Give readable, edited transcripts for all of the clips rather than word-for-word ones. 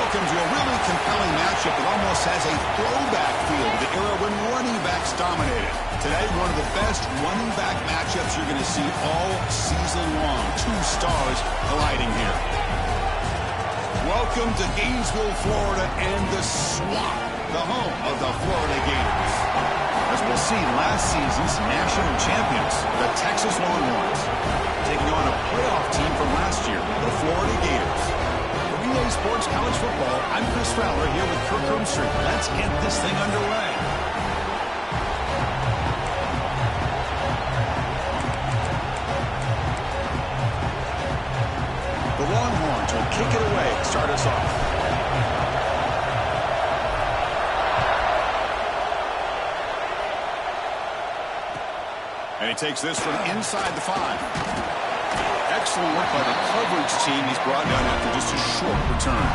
Welcome to a really compelling matchup that almost has a throwback feel to the era when running backs dominated. Today, one of the best running back matchups you're going to see all season long. Two stars colliding here. Welcome to Gainesville, Florida, and the Swamp, the home of the Florida Gators. As we'll see, last season's national champions, the Texas Longhorns, taking on a playoff team from last year, the Florida Gators. Relay Sports College Football, I'm Chris Fowler here with Kirk Rumstreet. Let's get this thing underway. The Longhorns will kick it away to start us off. And he takes this from inside the 5. Excellent work by the coverage team. He's brought down after just a short return.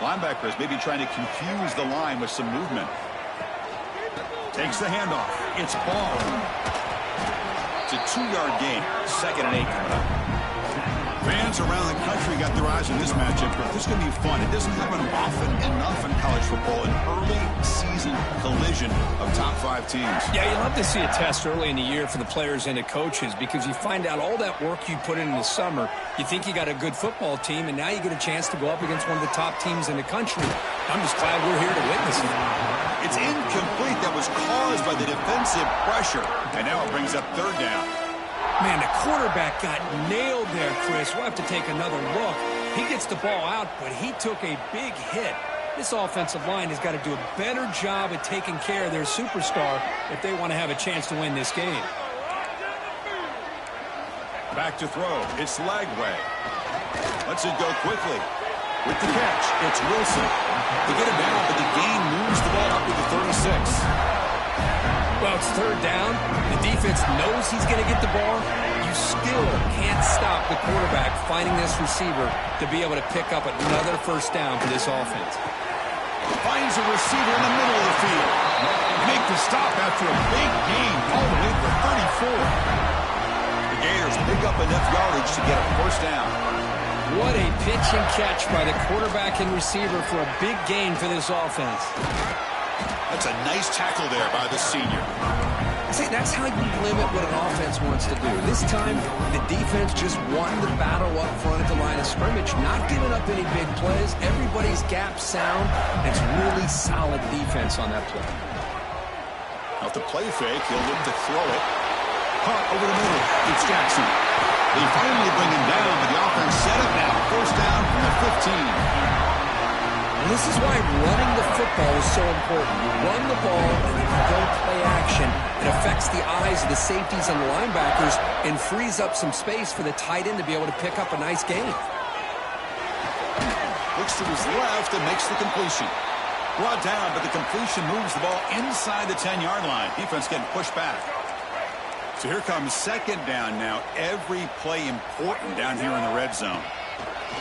Linebackers maybe trying to confuse the line with some movement. Takes the handoff. It's ball. It's a 2-yard gain. 2nd and 8 coming up. Fans around the country got their eyes on this matchup, but this is going to be fun. It doesn't happen often enough in college football, an early season collision of top 5 teams. Yeah, you love to see a test early in the year for the players and the coaches because you find out all that work you put in the summer. You think you got a good football team, and now you get a chance to go up against one of the top teams in the country. I'm just glad we're here to witness it. It's incomplete. That was caused by the defensive pressure, and now it brings up 3rd down. Man, the quarterback got nailed there, Chris. We'll have to take another look. He gets the ball out, but he took a big hit. This offensive line has got to do a better job at taking care of their superstar if they want to have a chance to win this game. Back to throw. It's Lagway. Lets it go quickly. With the catch, it's Wilson. They get it down, but the gain moves the ball up to the 36. Well, it's 3rd down. The defense knows he's going to get the ball. You still can't stop the quarterback finding this receiver to be able to pick up another 1st down for this offense. Finds a receiver in the middle of the field. Make the stop after a big gain all the way to 34. The Gators pick up enough yardage to get a 1st down. What a pitch and catch by the quarterback and receiver for a big gain for this offense. That's a nice tackle there by the senior. See, that's how you limit what an offense wants to do. This time, the defense just won the battle up front at the line of scrimmage, not giving up any big plays. Everybody's gap sound. It's really solid defense on that play. Off the play fake, he'll look to throw it. Caught over the middle. It's Jackson. They finally bring him down, but the offense set up now. 1st down from the 15. And this is why running the football is so important. You run the ball, and if you don't play action, it affects the eyes of the safeties and the linebackers and frees up some space for the tight end to be able to pick up a nice gain. Looks to his left and makes the completion. Brought down, but the completion moves the ball inside the 10-yard line. Defense getting pushed back. So here comes 2nd down now. Every play important down here in the red zone.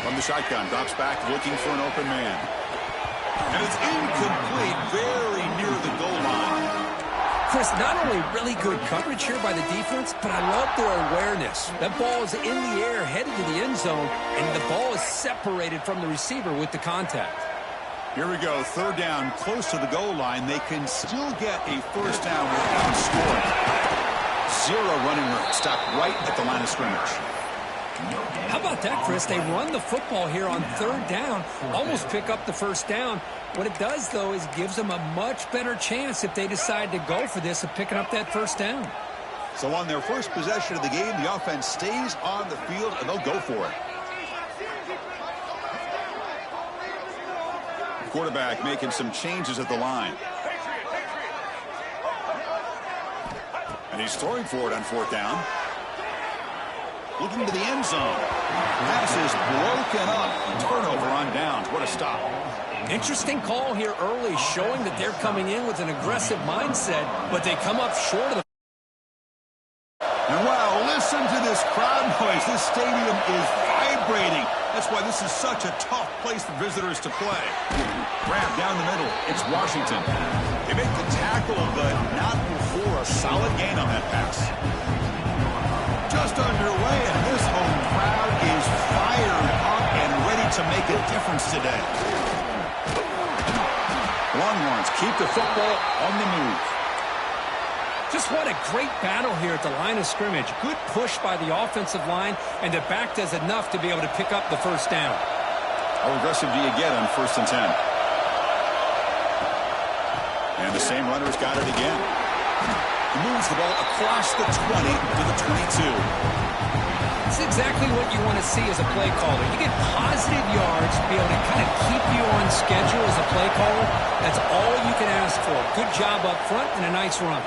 From the shotgun, drops back looking for an open man. And it's incomplete, very near the goal line. Chris, not only really good coverage here by the defense, but I love their awareness. That ball is in the air, headed to the end zone, and the ball is separated from the receiver with the contact. Here we go, 3rd down, close to the goal line. They can still get a 1st down without scoring. 0 running room, stopped right at the line of scrimmage. How about that, Chris? They run the football here on 3rd down, almost pick up the 1st down. What it does, though, is gives them a much better chance if they decide to go for this of picking up that 1st down. So on their first possession of the game, the offense stays on the field, and they'll go for it. The quarterback making some changes at the line. And he's throwing for it on 4th down. Looking to the end zone. Pass is broken up. Turnover on downs. What a stop. Interesting call here early, showing that they're coming in with an aggressive mindset, but they come up short of the... And wow, listen to this this crowd noise. This stadium is vibrating. That's why this is such a tough place for visitors to play. Grab down the middle. It's Washington. They make the tackle, but not before a solid gain on that pass. Just underway, and this home crowd is fired up and ready to make a difference today. Longhorns keep the football on the move. Just what a great battle here at the line of scrimmage. Good push by the offensive line, and the back does enough to be able to pick up the first down. How aggressive do you get on 1st and 10? And the same runner's got it again. He moves the ball across the 20 to the 22. It's exactly what you want to see as a play caller. You get positive yards to be able to kind of keep you on schedule as a play caller. That's all you can ask for. Good job up front and a nice run.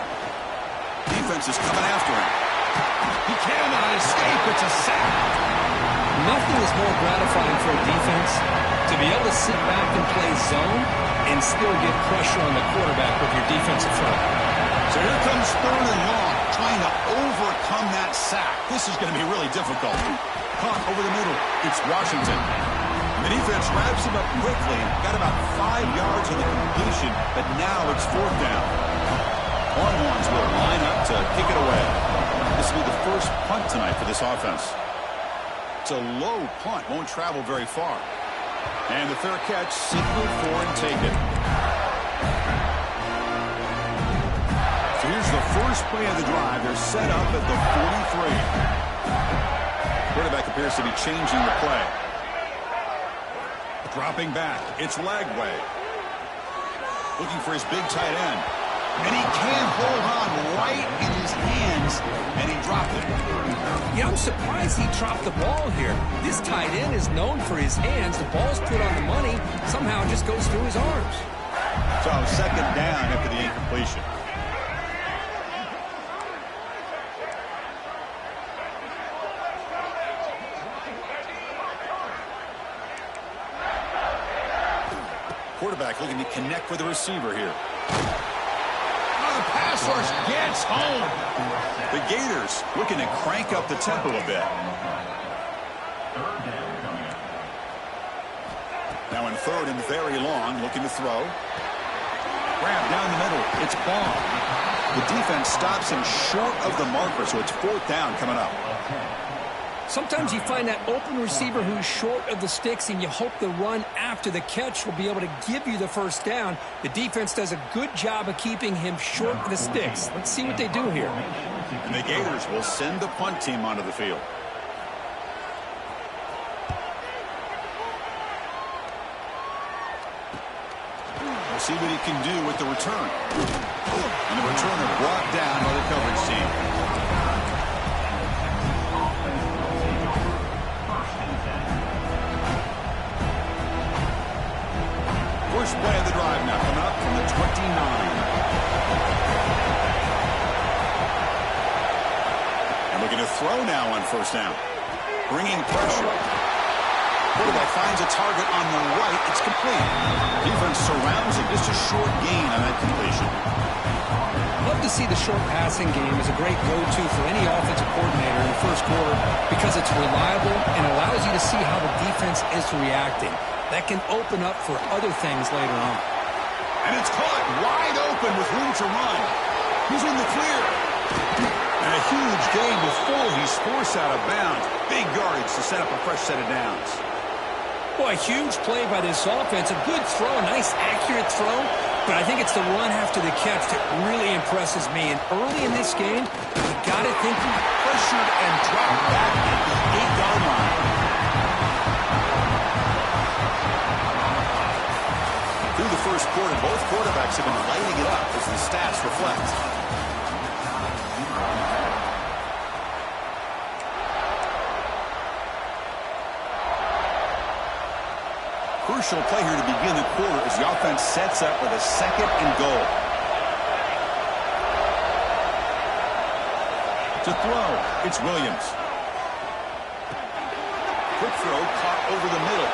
Defense is coming after him. He cannot escape. It's a sack. Nothing is more gratifying for a defense to be able to sit back and play zone and still get pressure on the quarterback with your defensive front. So here comes 3rd and long, trying to overcome that sack. This is going to be really difficult. Caught over the middle. It's Washington. The defense wraps him up quickly. Got about 5 yards on the completion, but now it's 4th down. Longhorns will line up to kick it away. This will be the first punt tonight for this offense. It's a low punt, won't travel very far. And the fair catch, signaled for and taken. So here's the first play of the drive. They're set up at the 43. Quarterback appears to be changing the play. Dropping back, it's Lagway. Looking for his big tight end. And he can't hold on right in his hands, and he dropped it. Yeah, I'm surprised he dropped the ball here. This tight end is known for his hands. The ball's put on the money. Somehow it just goes through his arms. So 2nd down after the incompletion. Quarterback looking to connect with the receiver here. The pass rush gets home. The Gators looking to crank up the tempo a bit. Now in 3rd and very long, looking to throw. Grab down the middle. It's Ball. The defense stops him short of the marker, so it's 4th down coming up. Sometimes you find that open receiver who's short of the sticks, and you hope the run after the catch will be able to give you the first down. The defense does a good job of keeping him short of the sticks. Let's see what they do here. And the Gators will send the punt team onto the field. We'll see what he can do with the return. And the returner brought down by the coverage team. First play of the drive now, coming up from the 29. And looking to throw now on 1st down. Bringing pressure. Quarterback finds a target on the right. It's complete. Defense surrounds him. Just a short gain on that completion. Love to see the short passing game as a great go-to for any offensive coordinator in the first quarter because it's reliable and allows you to see how the defense is reacting. That can open up for other things later on. And it's caught wide open with room to run. He's in the clear. And a huge gain before he's forced out of bounds. Big yardage to set up a fresh set of downs. Boy, a huge play by this offense. A good throw, a nice accurate throw. But I think it's the run after the catch that really impresses me. And early in this game, you got to think he pressured and dropped back at the 8-yard line. Through the first quarter, both quarterbacks have been lighting it up as the stats reflect. Crucial play here to begin the quarter as the offense sets up with a 2nd and goal. To throw, it's Williams. Quick throw caught over the middle.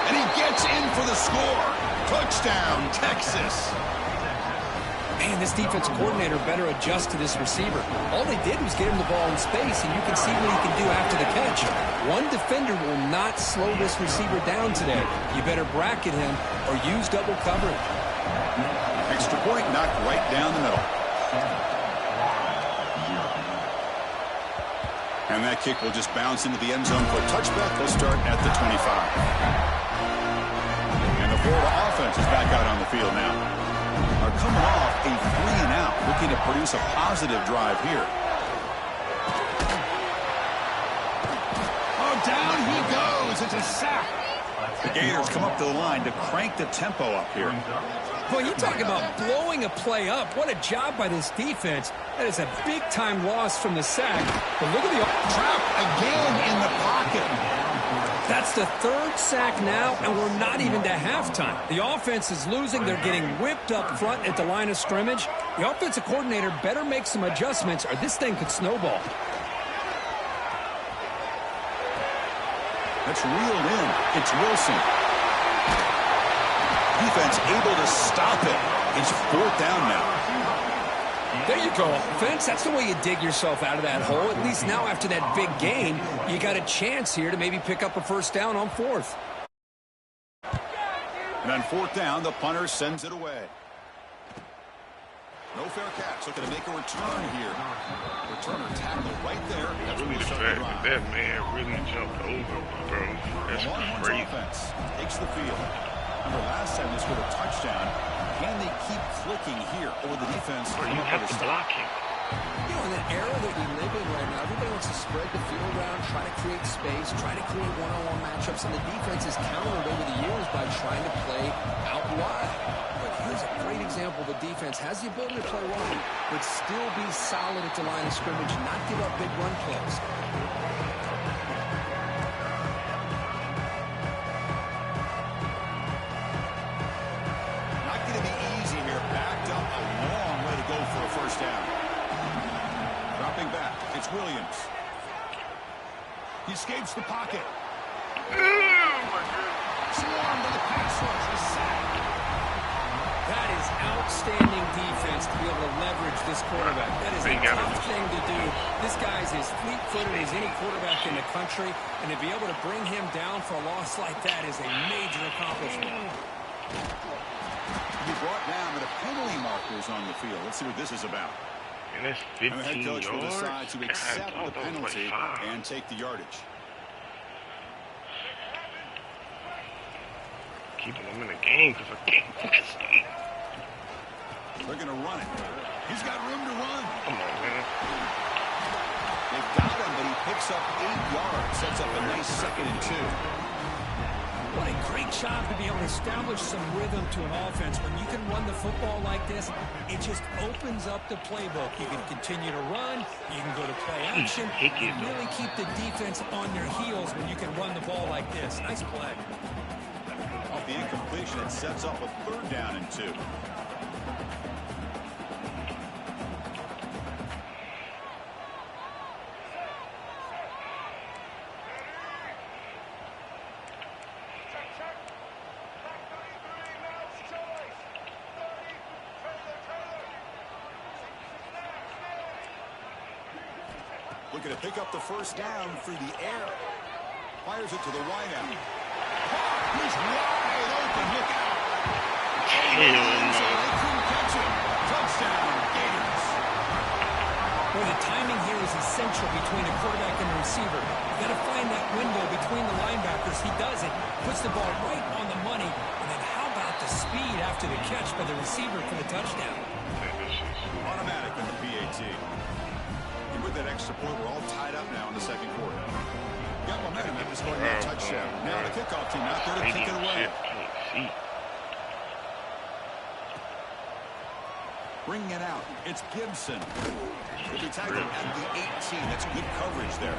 And he gets in for the score. Touchdown, Texas. Man, this defense coordinator better adjust to this receiver. All they did was get him the ball in space, and you can see what he can do after the catch. One defender will not slow this receiver down today. You better bracket him or use double coverage. Extra point knocked right down the middle. And that kick will just bounce into the end zone for a touchback. They'll start at the 25. And the Florida offense is back out on the field now. Are coming off a 3-and-out, looking to produce a positive drive here. Oh, down he goes. It's a sack. The Gators come up to the line to crank the tempo up here. Well, you talk about blowing a play up. What a job by this defense. That is a big-time loss from the sack. But look at the trap again in the pocket. That's the third sack now, and we're not even to halftime. The offense is losing. They're getting whipped up front at the line of scrimmage. The offensive coordinator better make some adjustments, or this thing could snowball. That's reeled in. It's Wilson. Defense able to stop it. It's 4th down now. There you go, offense. That's the way you dig yourself out of that hole. At least now after that big gain, you got a chance here to maybe pick up a first down on 4th. And on 4th down, the punter sends it away. No fair catch. Looking to make a return here. Returner tackle right there. That's really the fact that man really jumped over, bro. That's crazy. Offense takes the field. Remember last time they scored a touchdown. Can they keep clicking here, or the defense? Bro, you have to block him. You know, in the era that we live in right now, everybody wants to spread the field around, try to create space, try to create one-on-one matchups, and the defense is countered over the years by trying to play out wide. But here's a great example. The defense has the ability to play wide, but still be solid at the line of scrimmage and not give up big run plays. First down. Dropping back. It's Williams. He escapes the pocket. Swarmed by the pass rush. A sack. That is outstanding defense to be able to leverage this quarterback. That is a tough thing to do. This guy's as fleet-footed as any quarterback in the country, and to be able to bring him down for a loss like that is a major accomplishment. He brought down, but a penalty marker is on the field. Let's see what this is about. And that's 15 and the head coach will decide to accept the penalty and take the yardage. Keeping him in the game because I can't see. They're going to run it. He's got room to run. Come on, man. They've got him, but he picks up 8 yards. Sets up a nice 2nd and 2. What a great job to be able to establish some rhythm to an offense. When you can run the football like this, it just opens up the playbook. You can continue to run. You can go to play action. You really keep the defense on their heels when you can run the ball like this. Nice play. Off the incompletion, it sets up a 3rd down and 2. Looking to pick up the first down through the air. Fires it to the wideout. He's wide open. Look out. They couldn't catch him. Touchdown, Gators. Boy, the timing here is essential between a quarterback and a receiver. You've got to find that window between the linebackers. He does it. Puts the ball right on the money. And then how about the speed after the catch by the receiver for the touchdown? Automatic in the PAT. And with that extra point, we're all tied up now in the 2nd quarter. Got momentum after scoring that touchdown. Now the kickoff team out there to kick it away. Bringing it out. It's Gibson. He'll be tackled at the 18. That's good coverage there.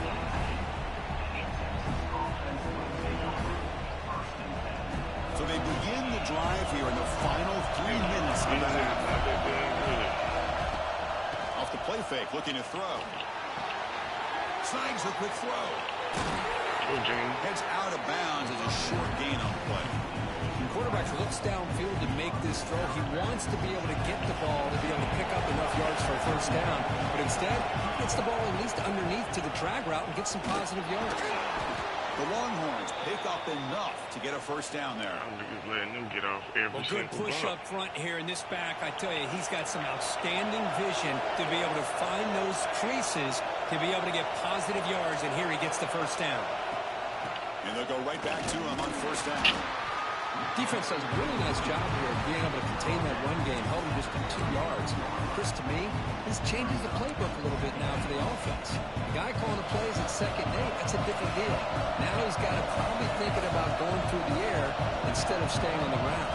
So they begin the drive here in the final 3 minutes of the half. Off the play fake, looking to throw. Snags a quick throw. Heads out of bounds as a short gain on the play. And quarterback looks downfield to make this throw. He wants to be able to get the ball to be able to pick up enough yards for a first down. But instead, he gets the ball at least underneath to the drag route and gets some positive yards. The Longhorns pick up enough to get a first down there. I'm just letting them get off every Good push up front here in this back. I tell you, he's got some outstanding vision to be able to find those creases to be able to get positive yards, and here he gets the first down. And they'll go right back to him on first down. Defense does a really nice job here of being able to contain that run game, held him just to 2 yards. Chris, to me, this changes the playbook a little bit now for the offense. The guy calling the plays at 2nd and 8, that's a different deal. Now he's got to probably thinking about going through the air instead of staying on the ground.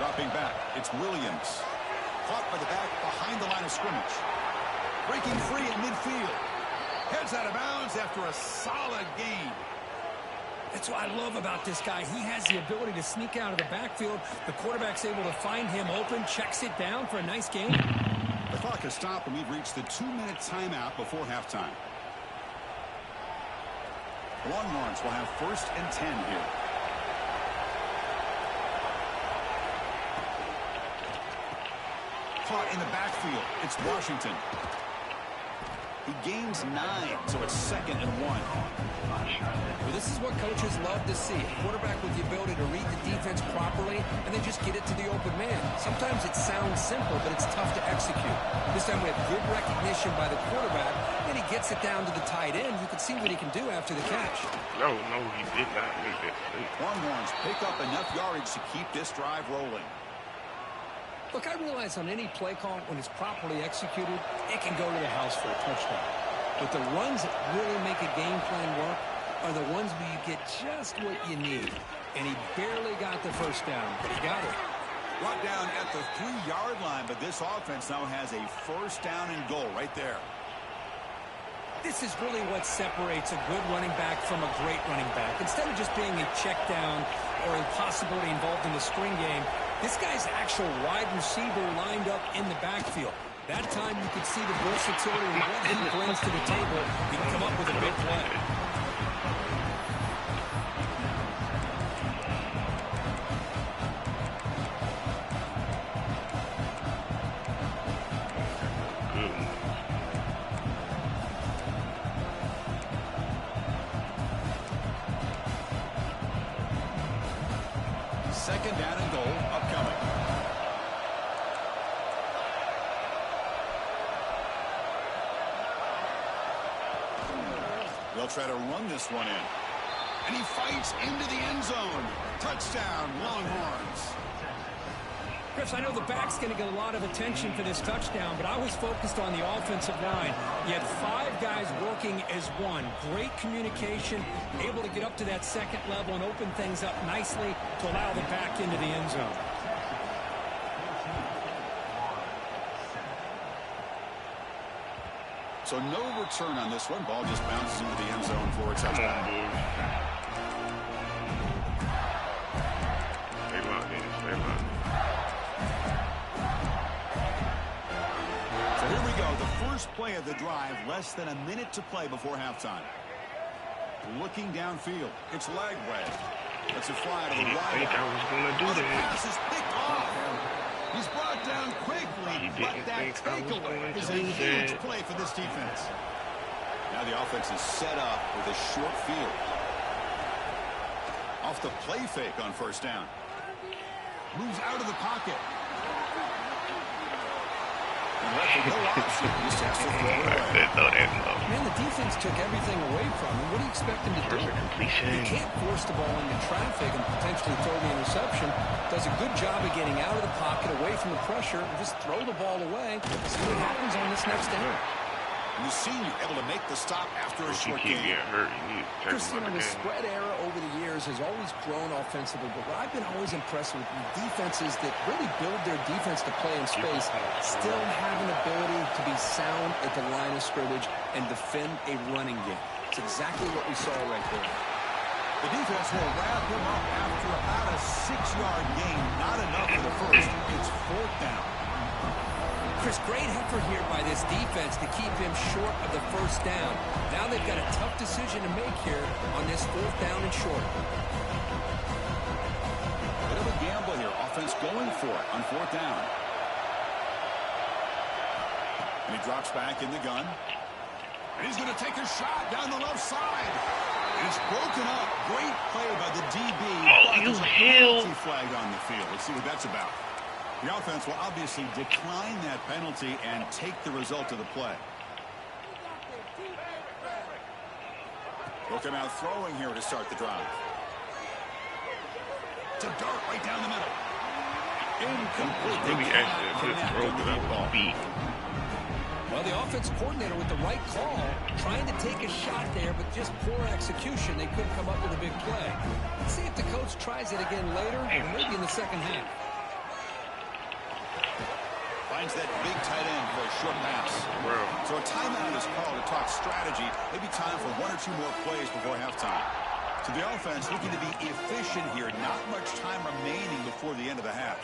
Dropping back, it's Williams. Caught by the back behind the line of scrimmage. Breaking free in midfield. Heads out of bounds after a solid gain. That's what I love about this guy. He has the ability to sneak out of the backfield. The quarterback's able to find him open, checks it down for a nice gain. The clock has stopped, and we've reached the 2-minute timeout before halftime. The Longhorns will have 1st and 10 here. Caught in the backfield. It's Washington. He gains 9, so it's 2nd and 1. Well, this is what coaches love to see. A quarterback with the ability to read the defense properly and then just get it to the open man. Sometimes it sounds simple, but it's tough to execute. This time we have good recognition by the quarterback, and he gets it down to the tight end. You can see what he can do after the catch. No, he did not make that mistake. Longhorns pick up enough yardage to keep this drive rolling. Look, I realize on any play call, when it's properly executed, it can go to the house for a touchdown. But the runs that really make a game plan work are the ones where you get just what you need. And he barely got the first down, but he got it. Brought down at the 3-yard line, but this offense now has a first down and goal right there. This is really what separates a good running back from a great running back. Instead of just being a check down or a possibility involved in the screen game, this guy's actual wide receiver lined up in the backfield. That time you could see the versatility and what he brings to the table. He can come up with a big play. Second down and goal upcoming. They'll try to run this one in. And he fights into the end zone. Touchdown, Longhorns. Chris, I know the back's going to get a lot of attention for this touchdown, but I was focused on the offensive line. You had 5 guys working as one. Great communication, able to get up to that second level and open things up nicely to allow the back into the end zone. So no return on this one. Ball just bounces into the end zone for a touchdown. Stay locked in. Stay locked in. So here we go. The first play of the drive. Less than a minute to play before halftime. Looking downfield. It's leg way. Let's it fly to the I wide. think I was going to do The that. pass is picked off. He's brought down quickly, but that takeaway is a huge play for this defense. Now the offense is set up with a short field. Off the play fake on first down. Moves out of the pocket. And left with no option. Just has to throw it away. Man, the defense took everything away from him. What do you expect him to do? He can't force the ball into traffic and potentially throw the interception. Does a good job of getting out of the pocket, away from the pressure, and just throw the ball away. See what happens on this next down. And the senior able to make the stop after a short Keep game. getting hurt. You need to take Chris, him out the of the game. spread era over the years has always grown offensively, but what I've been always impressed with defenses that really build their defense to play in space still have an ability to be sound at the line of scrimmage and defend a running game. It's exactly what we saw right there. The defense will wrap him up after about a 6-yard gain. Not enough for the first. It's 4th down. Chris, great effort here by this defense to keep him short of the first down. Now they've got a tough decision to make here on this 4th down and short. offense going for it on 4th down. And he drops back in the gun. And he's going to take a shot down the left side. And it's broken up. Great play by the DB. Oh, you hell. Flag on the field. Let's see what that's about. The offense will obviously decline that penalty and take the result of the play. They'll come out throwing here to start the drive. It's a dart right down the middle. Incomplete. Really actually a good throw, but that was beat. Well, the offense coordinator with the right call, trying to take a shot there, but just poor execution. They couldn't come up with a big play. Let's see if the coach tries it again later, or maybe in the second half. Finds that big tight end for a short pass. Bro. So a timeout is called to talk strategy. Maybe time for 1 or 2 more plays before halftime. So the offense looking to be efficient here. Not much time remaining before the end of the half.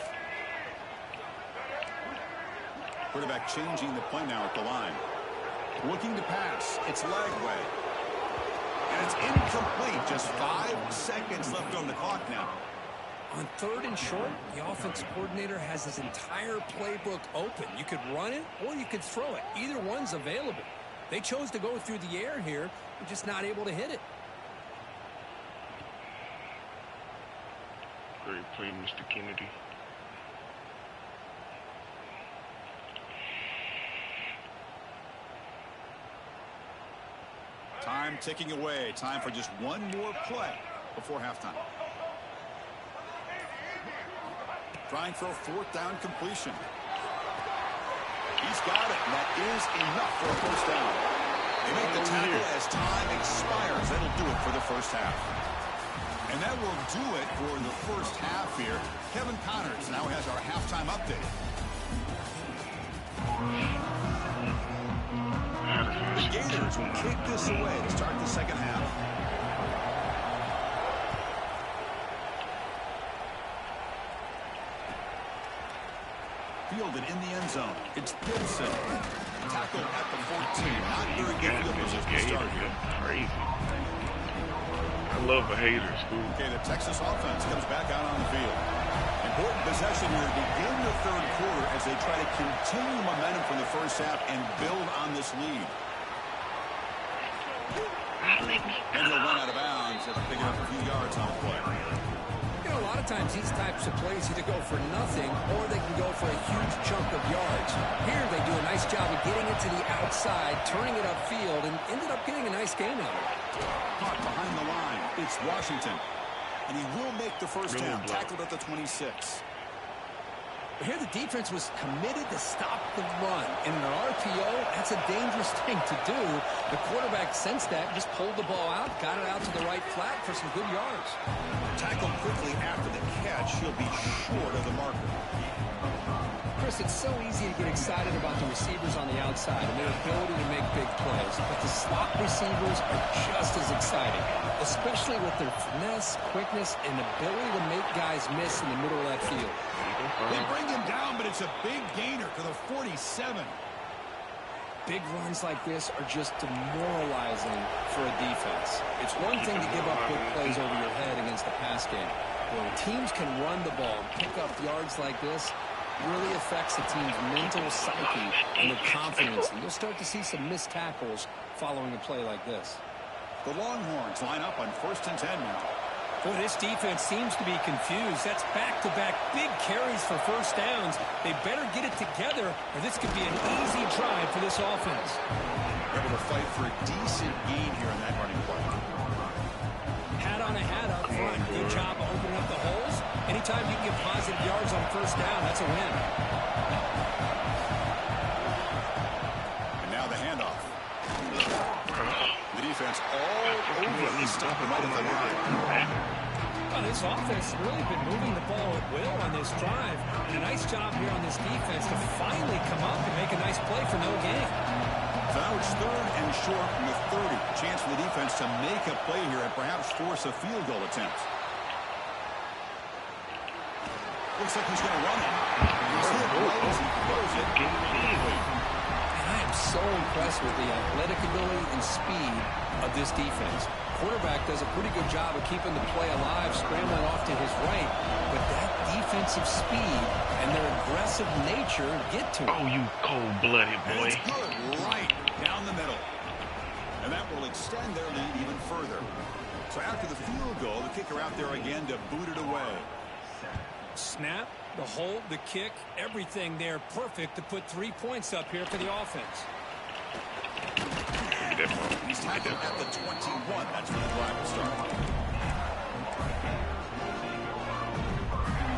Quarterback changing the play now at the line. Looking to pass. It's leg way. And it's incomplete. Just 5 seconds left on the clock now. On 3rd and short, the offense coordinator has his entire playbook open. You could run it or you could throw it. Either one's available. They chose to go through the air here. They're just not able to hit it. Great play, Mr. Kennedy. Time ticking away. Time for just 1 more play before halftime. Trying for a 4th down completion. He's got it, and that is enough for a 1st down. They make the tackle as time expires. That'll do it for the first half. And that will do it for the first half here. Kevin Connors now has our halftime update. The Gators will kick this away to start the second half. Fielded in the end zone. It's Gibson. Tackled at the 14. Not very good field position to start here. Crazy. I love a hater, school. Okay, the Texas offense comes back out on the field. Important possession here to begin the 3rd quarter as they try to continue momentum from the first half and build on this lead. And he'll run out of bounds after picking up a few yards on the play. You know, a lot of times these types of plays either go for nothing or they can go for a huge chunk of yards. Here they do a nice job of getting it to the outside, turning it upfield, and ended up getting a nice gain out of it. Caught behind the line. It's Washington. And he will make the first down. Tackled at the 26. Here the defense was committed to stop the run. In an RPO, that's a dangerous thing to do. The quarterback sensed that, just pulled the ball out, got it out to the right flat for some good yards. Tackled quickly after the catch. He'll be short of the marker. Chris, it's so easy to get excited about the receivers on the outside and their ability to make big plays. But the slot receivers are just as exciting, especially with their finesse, quickness, and ability to make guys miss in the middle of that field. They bring him down, but it's a big gainer to the 47. Big runs like this are just demoralizing for a defense. It's one thing to give up big plays over your head against the pass game. When teams can run the ball and pick up yards like this, it really affects the team's mental psyche and their confidence. And you'll start to see some missed tackles following a play like this. The Longhorns line up on 1st and 10 now. Boy, this defense seems to be confused. That's back-to-back big carries for first downs. They better get it together, or this could be an easy drive for this offense. Able to fight for a decent gain here in that running play. Hat on a hat up front. Good job of opening up the holes. Anytime you can get positive yards on first down, that's a win. And now the handoff. The defense all over the stop him right at the line. Well, this offense has really been moving the ball at will on this drive. And a nice job here on this defense to finally come up and make a nice play for no gain. So now it's 3rd and short from the 30. Chance for the defense to make a play here and perhaps force a field goal attempt. Looks like he's going to run it. He's hit. He throws it. And I am I'm so impressed with the athletic ability and speed of this defense. Quarterback does a pretty good job of keeping the play alive, scrambling off to his right, but that defensive speed and their aggressive nature get to him. Oh, you cold-blooded boy. It's good, right down the middle. And that will extend their lead even further. So after the field goal, the kicker out there again to boot it away. Snap, the hold, the kick, everything there perfect to put 3 points up here for the offense. He's tackled at the 21. That's where the drive will start.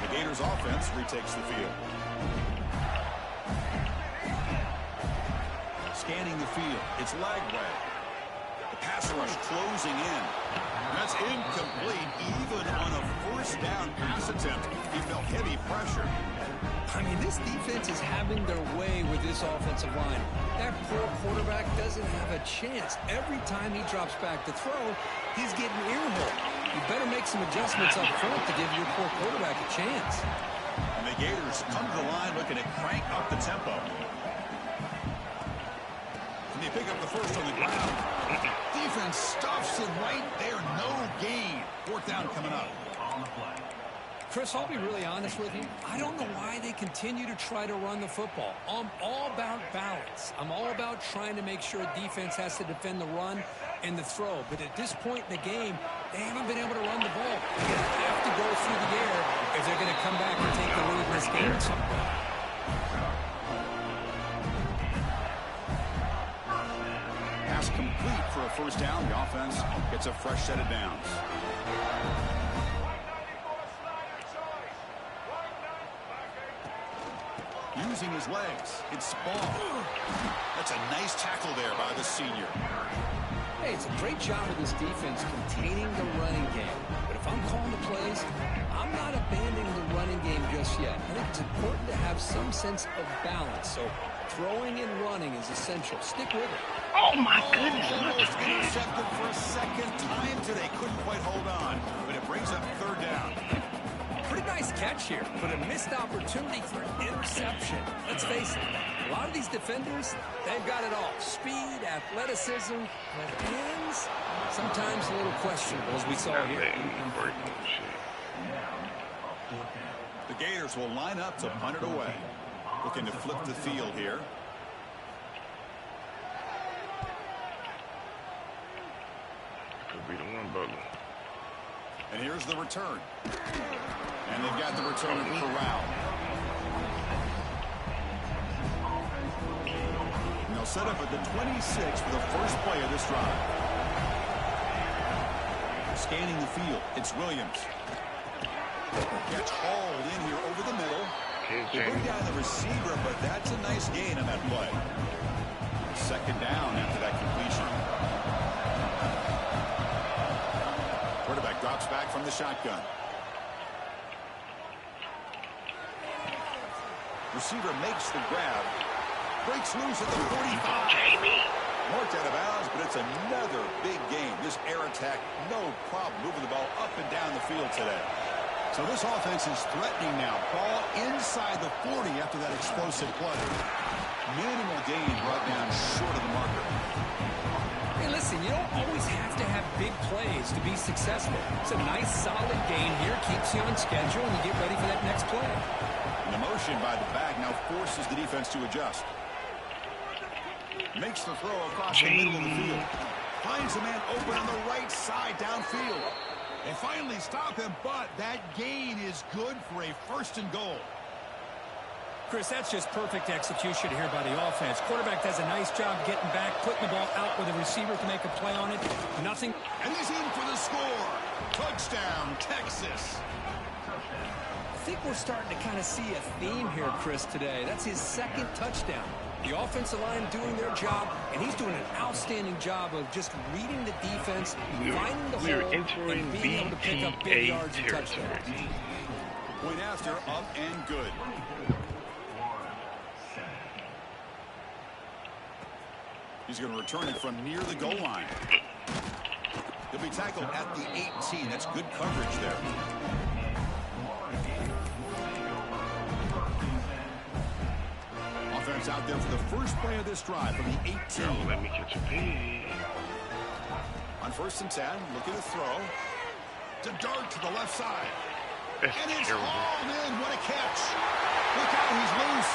The Gators offense retakes the field. Scanning the field. It's Lagway. The pass rush closing in. That's incomplete. Even on a first down pass attempt, he felt heavy pressure. I mean, this defense is having their way with this offensive line. That poor quarterback doesn't have a chance. Every time he drops back to throw, he's getting earholed. You better make some adjustments up front to give your poor quarterback a chance. And the Gators come to the line looking to crank up the tempo. And they pick up the first on the ground. Defense stuffs him right there. No gain. Fourth down coming up. Chris, I'll be really honest with you. I don't know why they continue to try to run the football. I'm all about balance. I'm all about trying to make sure defense has to defend the run and the throw. But at this point in the game, they haven't been able to run the ball. They're going to have to go through the air if they're going to come back and take the lead in this game at some point. Pass complete for a first down. The offense gets a fresh set of downs. Using his legs. It's Ball. That's a nice tackle there by the senior. Hey, it's a great job of this defense containing the running game. But if I'm calling the plays, I'm not abandoning the running game just yet. I think it's important to have some sense of balance. So throwing and running is essential. Stick with it. Oh, my goodness. Almost intercepted for a second time today. Couldn't quite hold on. But it brings up third down. Pretty nice catch here, but a missed opportunity for an interception. Let's face it, a lot of these defenders, they've got it all. Speed, athleticism, but hands, sometimes a little questionable, as we saw here. The Gators will line up to punt it away. Looking to flip the field here. Could be the one, brother. And here's the return. And they've got the return corral. And they'll set up at the 26 for the first play of this drive. Scanning the field. It's Williams. Gets hauled in here over the middle. They bring down the receiver, but that's a nice gain on that play. Second down after that completion. Quarterback drops back from the shotgun. Receiver makes the grab. Breaks loose at the 45. Marked out of bounds, but it's another big game. This air attack, no problem moving the ball up and down the field today. So this offense is threatening now. Ball inside the 40 after that explosive play. Minimal gain brought down short of the marker. Hey, listen, you don't always have to have big plays to be successful. It's a nice, solid gain here. Keeps you on schedule, and you get ready for that next play. And the motion by the back now forces the defense to adjust. Makes the throw across the middle of the field. Finds a man open on the right side downfield. They finally stop him, but that gain is good for a first and goal. Chris, that's just perfect execution here by the offense. Quarterback does a nice job getting back, putting the ball out where the receiver can make a play on it. Nothing. And he's in for the score. Touchdown, Texas. I think we're starting to kind of see a theme here, Chris, today. That's his second touchdown. The offensive line doing their job, and he's doing an outstanding job of just reading the defense, finding the hole, and being able to pick up big yards and touchdowns. Point after, up and good. He's going to return it from near the goal line. He'll be tackled at the 18. That's good coverage there. Offense He's out there for the first play of this drive from the 18. Yo, let me catch a pig. On 1st and 10, looking to throw. To dart to the left side. That's And it's terrible. hauled in. What a catch. Look out, he's loose.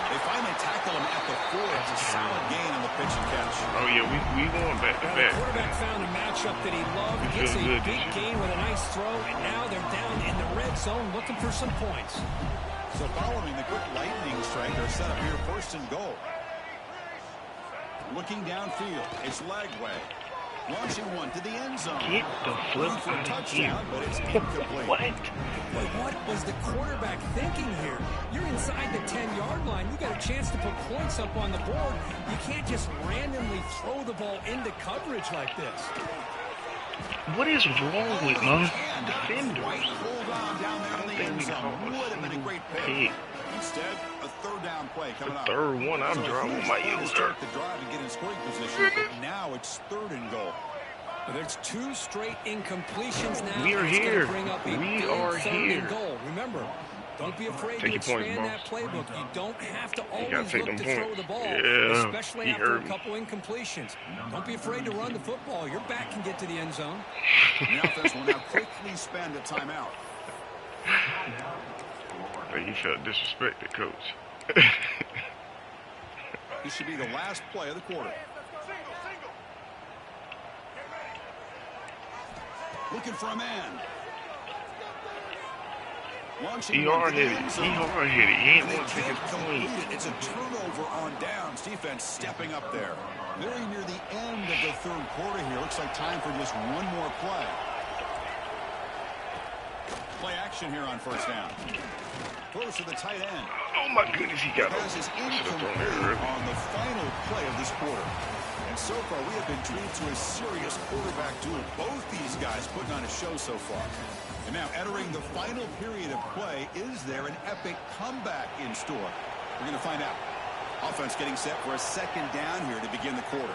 They finally tackle him at the 4. It's a solid gain on the pitch and catch. Oh, yeah, we going back to Well, back. the quarterback found a matchup that he loved. He Gets feels a good, big doesn't he? gain with a nice throw, and now they're down in the red zone looking for some points. So following the quick lightning strike, they're set up here 1st and goal. Looking downfield, it's Lagway. Launching one to the end zone. Get the flip For a out of touchdown, but it's incomplete. What? But what was the quarterback thinking here? You're inside the 10-yard line. You got a chance to put points up on the board. You can't just randomly throw the ball into coverage like this. What is wrong with my And defenders? White hold on down there in the end zone. Would have been a great pick. Instead, a 3rd down play coming up. Third one, I'm So driving he's my able to ears. start the drive and get in scoring position, but now it's 3rd and goal. Well, there's 2 straight incompletions now. We are and it's here. Bring up a We big are 3rd here. and goal. Remember, don't be afraid Take to your points, expand boss. that playbook. You don't have to gotta always take look to them throw points. the ball, Yeah, especially he after hurt a me. couple incompletions. Don't be afraid to run the football. Your back can get to the end zone. The offense will now quickly spend a timeout. But he felt disrespected, coach. This should be the last play of the quarter. Looking for a man. Launching He one hard to the headed. end He zone. hard headed. He ain't And they want to take can't his complete point. it. It's a turnover on downs. Defense stepping up there. Very near the end of the 3rd quarter here. Looks like time for just one more play. Play action here on 1st down. Throws to the tight end. Oh my goodness, he got Pass is him. Should have thrown that incomplete early. on the final play of this quarter. And so far, we have been treated to a serious quarterback duel. Both these guys putting on a show so far. And now entering the final period of play, is there an epic comeback in store? We're going to find out. Offense getting set for a 2nd down here to begin the quarter.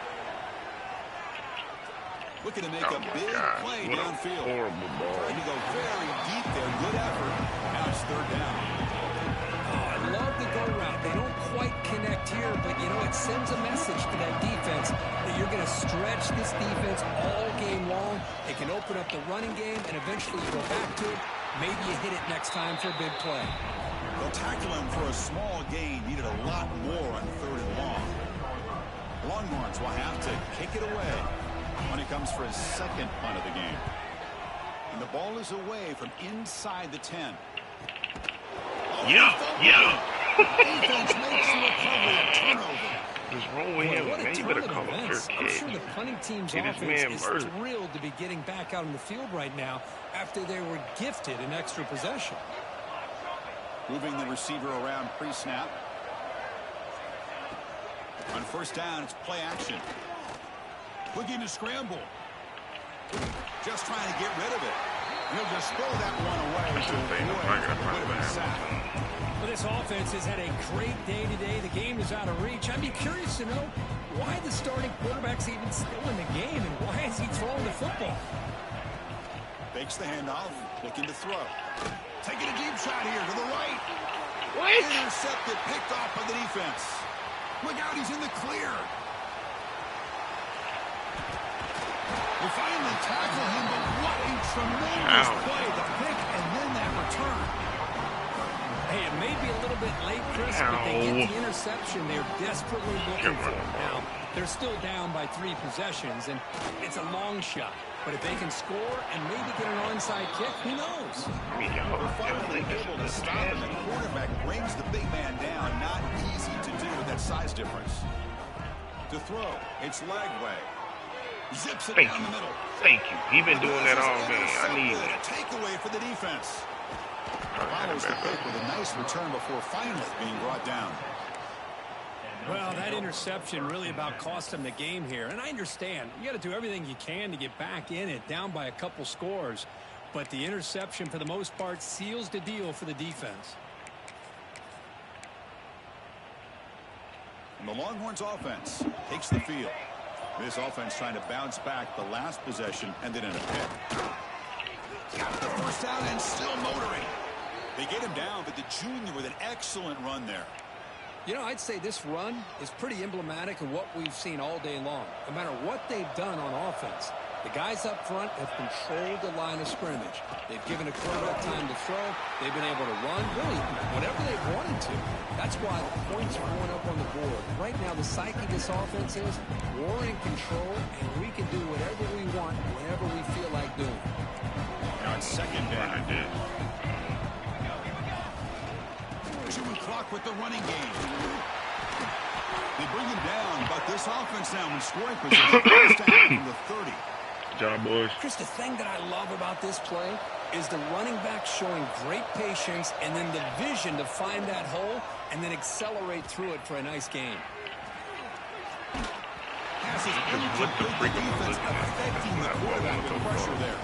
Looking to make Oh a my big God. play What a downfield. horrible ball. Trying to go very deep there. Good effort. Now it's 3rd down. Oh, I love the go route. They don't quite connect here, but, you know, it sends a message to that defense that you're going to stretch this defense all game long. It can open up the running game, and eventually you go back to it. Maybe you hit it next time for a big play. They'll tackle him for a small gain. Needed a lot more on 3rd and long. Longhorns will have to kick it away when it comes for his 2nd punt of the game. And the ball is away from inside the 10. Yeah. Defense makes the recovery, a turnover. What's wrong with Boy, him, what a man? You turn better of call a events. fair I'm sure catch. the punting team's Get his offense man is murdered. thrilled to be getting back out on the field right now after they were gifted an extra possession. Moving the receiver around pre-snap. On 1st down, it's play action. Looking to scramble. Just trying to get rid of it. He'll just throw that one away. That's the thing. I'm not gonna find Avoid a that. sack. Well, this offense has had a great day today. The game is out of reach. I'd be curious to know why the starting quarterback's even still in the game and why is he throwing the football? Fakes the handoff. Looking to throw. Taking a deep shot here to the right. What? Intercepted. Picked off by the defense. Look out. He's in the clear. They finally tackle him, but what a tremendous Ow. play. The pick and then that return. Hey, it may be a little bit late, Chris, but they Ow. get the interception they're desperately looking Come for. on. Now, they're still down by 3 possessions, and it's a long shot. But if they can score and maybe get an onside kick, who knows? I mean, y'all Finally think able to this is stop him. The quarterback brings the big man down. Not easy to do with that size difference. To throw, it's Lagway. Zips it Thank down you. the middle. Thank you. He been doing that all game. I need Intercepted. it. A takeaway for the defense. I Follows the got pick with a nice return before finally being brought down. Well, that interception really about cost them the game here. And I understand. You got to do everything you can to get back in it, down by a couple scores. But the interception, for the most part, seals the deal for the defense. And the Longhorns offense takes the field. This offense trying to bounce back. The last possession ended in a pick. Got the 1st down and still motoring. They get him down, but the junior with an excellent run there. You know, I'd say this run is pretty emblematic of what we've seen all day long. No matter what they've done on offense, the guys up front have controlled the line of scrimmage. They've given a quarterback time to throw. They've been able to run, really, whatever they've wanted to. That's why the points are going up on the board. Right now, the psyche of this offense is we're in control, and we can do whatever we want, whenever we feel like doing. Now it's second down. Chewing clock with the running game. They bring him down, but this offense now in scoring position goes down from the 30. Good job, boys. Chris, the thing that I love about this play is the running back showing great patience and then the vision to find that hole and then accelerate through it for a nice gain. Passes incomplete, the defense affecting the quarterback with pressure there.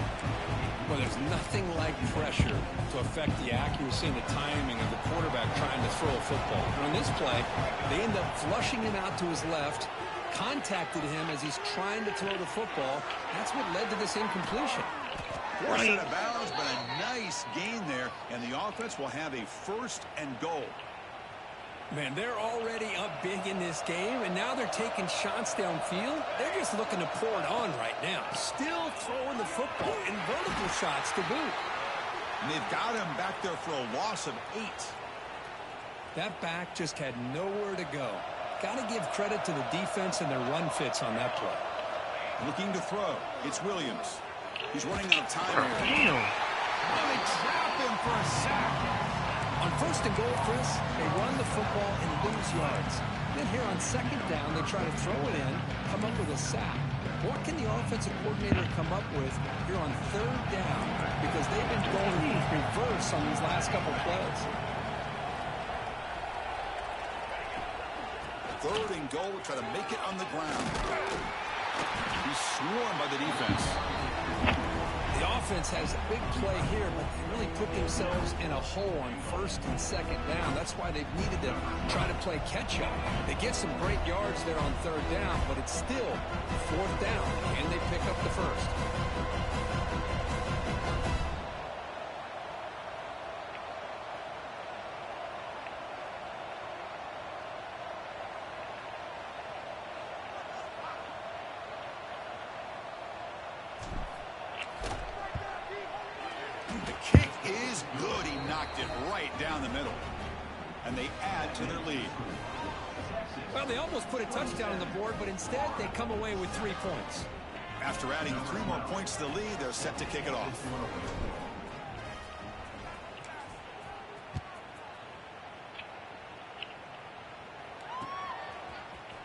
Well, there's nothing like pressure to affect the accuracy and the timing of the quarterback trying to throw a football. And on this play, they end up flushing him out to his left, contacted him as he's trying to throw the football. That's what led to this incompletion. Forced out of bounds, but a nice gain there, and the offense will have a 1st and goal. Man, they're already up big in this game, and now they're taking shots downfield. They're just looking to pour it on right now. Still throwing the football and vertical shots to boot. And they've got him back there for a loss of 8. That back just had nowhere to go. Got to give credit to the defense and their run fits on that play. Looking to throw. It's Williams. He's running out of time here. Damn. Oh, they trap him for a sack. On 1st and goal, Chris, they run the football and lose yards. Then here on 2nd down, they try to throw it in, come up with a sack. What can the offensive coordinator come up with here on 3rd down? Because they've been going in reverse on these last couple plays. 3rd and goal, try to make it on the ground. He's swarmed by the defense. The offense has a big play here, but they really put themselves in a hole on 1st and 2nd down. That's why they've needed to try to play catch-up. They get some great yards there on 3rd down, but it's still 4th down. Can they pick up the 1st? Down the middle, and they add to their lead. Well, they almost put a touchdown on the board, but instead they come away with 3 points. After adding 3 more points to the lead, they're set to kick it off.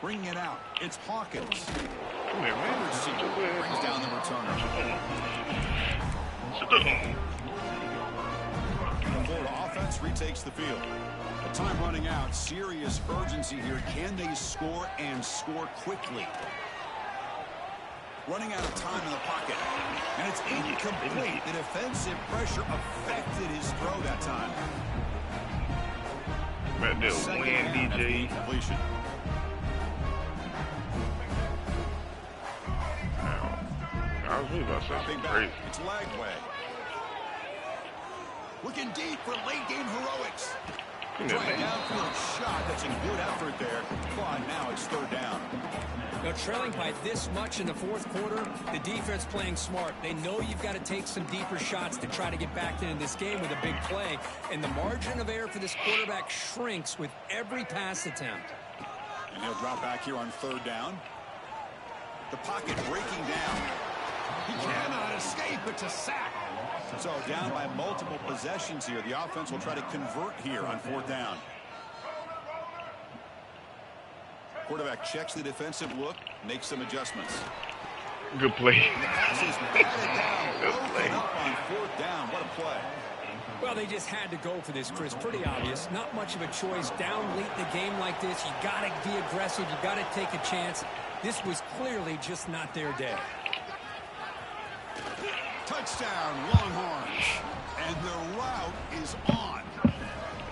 Bringing it out, it's Hawkins. Come here, man. Brings down the returner. Florida offense retakes the field. The time running out. Serious urgency here. Can they score and score quickly? Running out of time in the pocket. And it's incomplete. The defensive pressure affected his throw that time. Man, they'll win, DJ. Completion. I was really about to say something crazy. It's Lagway. Looking deep for late-game heroics. Trying a downfield shot. That's a good effort there. But now it's 3rd down. Now, trailing by this much in the 4th quarter, the defense playing smart. They know you've got to take some deeper shots to try to get back into this game with a big play. And the margin of error for this quarterback shrinks with every pass attempt. And he'll drop back here on 3rd down. The pocket breaking down. He cannot escape. It's a sack. So down by multiple possessions here. The offense will try to convert here on 4th down. Quarterback checks the defensive look, makes some adjustments. Good play. And the pass is batted down. Good play. Up on 4th down. What a play. Well, they just had to go for this, Chris. Pretty obvious. Not much of a choice. Down late in the game like this, you got to be aggressive. You got to take a chance. This was clearly just not their day. Touchdown, Longhorns. And the route is on.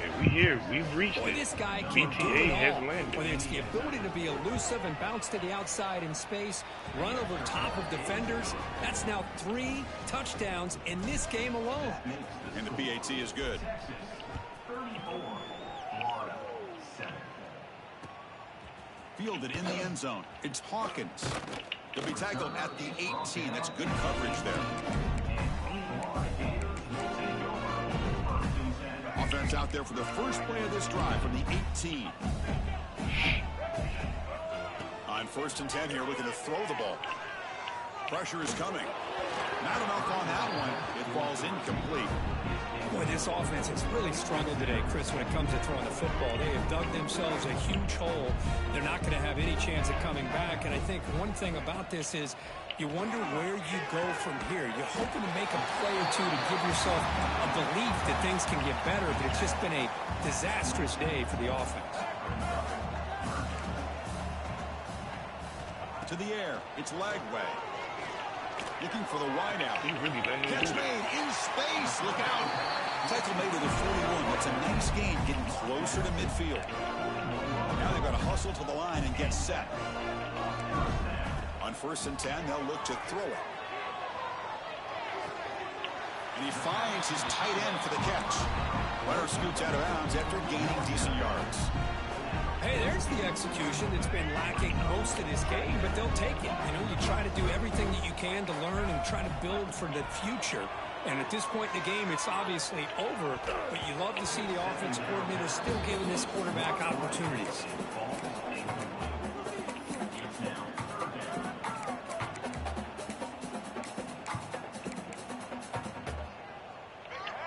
And we here. We've reached Boy, it. this guy can do BTA it all. has landed. Whether it's the ability to be elusive and bounce to the outside in space, run over top of defenders, that's now 3 touchdowns in this game alone. And the PAT is good. fielded in the end zone. It's Hawkins. He'll be tackled at the 18. That's good coverage there. Offense out there for the first play of this drive from the 18. On 1st and 10 here, looking to throw the ball. Pressure is coming. Not enough on that one. It falls incomplete. Boy, this offense has really struggled today, Chris, when it comes to throwing the football. They have dug themselves a huge hole. They're not going to have any chance of coming back. And I think one thing about this is you wonder where you go from here. You're hoping to make a play or two to give yourself a belief that things can get better, but it's just been a disastrous day for the offense. To the air. It's Lagway. Looking for the wideout. Catch Catch made in space. Look out. Tackle made to the 41. That's a nice gain, getting closer to midfield. Now they've got to hustle to the line and get set. On 1st and 10, they'll look to throw it. And he finds his tight end for the catch. Runner scoots out of bounds after gaining decent yards. Hey, there's the execution that's been lacking most of this game, but they'll take it. You know, you try to do everything that you can to learn and try to build for the future. And at this point in the game, it's obviously over, but you love to see the offense coordinator still giving this quarterback opportunities.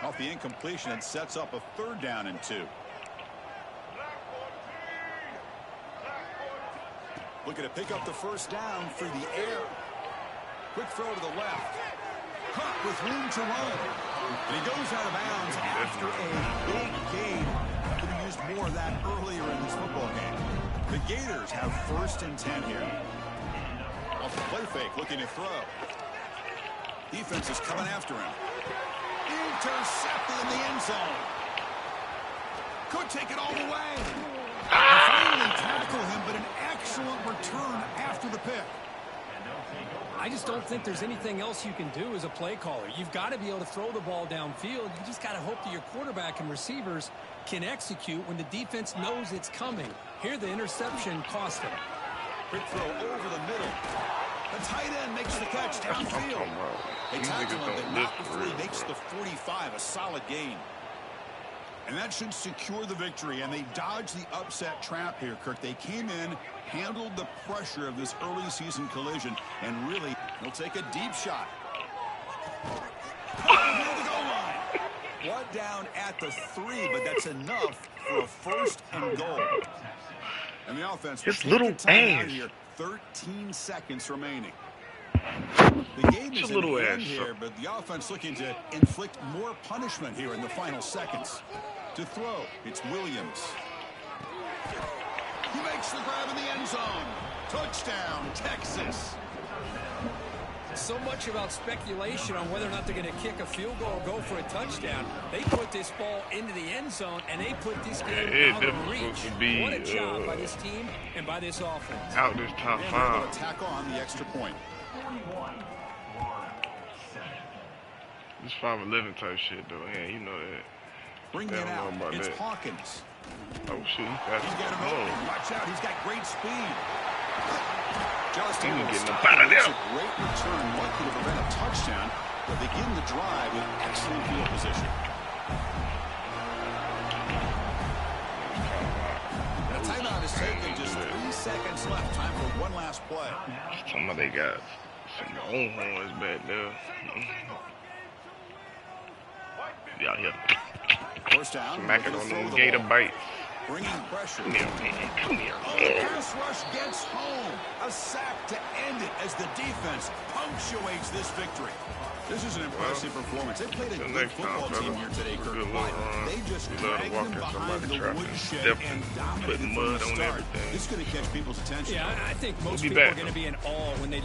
Off the incompletion, it sets up a 3rd down and 2. Looking to pick up the 1st down through the air. Quick throw to the left. Caught with room to run. And he goes out of bounds after a big gain. Could have used more of that earlier in this football game. The Gators have 1st and 10 here. Off the play fake, looking to throw. Defense is coming after him. Intercepted in the end zone. Could take it all the way. Finally tackle him, but an excellent return after the pick. I just don't think there's anything else you can do as a play caller. You've got to be able to throw the ball downfield. You just got to hope that your quarterback and receivers can execute when the defense knows it's coming. Here, the interception cost him. Quick throw over the middle. The tight end makes the catch downfield. They tackle him, but not before he makes the 45, a solid gain. And that should secure the victory, and they dodged the upset trap here, Kirk. They came in, handled the pressure of this early season collision, and really, they'll take a deep shot. Near the goal line. Brought down at the 3, but that's enough for a 1st and goal. And the offense His little ass. Here, 13 seconds remaining. The game is in the end here, but the offense looking to inflict more punishment here in the final seconds. To throw, it's Williams. He makes the grab in the end zone. Touchdown, Texas. So much about speculation on whether or not they're going to kick a field goal or go for a touchdown. They put this ball into the end zone, and they put this game out of reach. What a job by this team and by this offense. Out this top And 5. tackle on the extra point. This 5'11" type shit, though. Yeah, you know that. Bring it out. It's Hawkins. Oh, shit. He's got him open. Watch out. He's got great speed. Justin He was getting stop. up out of there. It's a great return. Lucky to prevent a touchdown, but begin the drive with excellent field position. And a timeout is taken. Just 3 seconds left. Time for one last play. Somebody got some longhorns back there. Yeah. 1st down. Smacking on them gator bites. Bringing pressure. Come here, man. Come here. Pass rush gets home. A sack to end it as the defense punctuates this victory. This is an impressive performance. They played a good football team here today, Kirk, but they just dragged them behind the woodshed and dominated from the start. This is going to catch people's attention. Yeah, I think most people are going to be in awe when they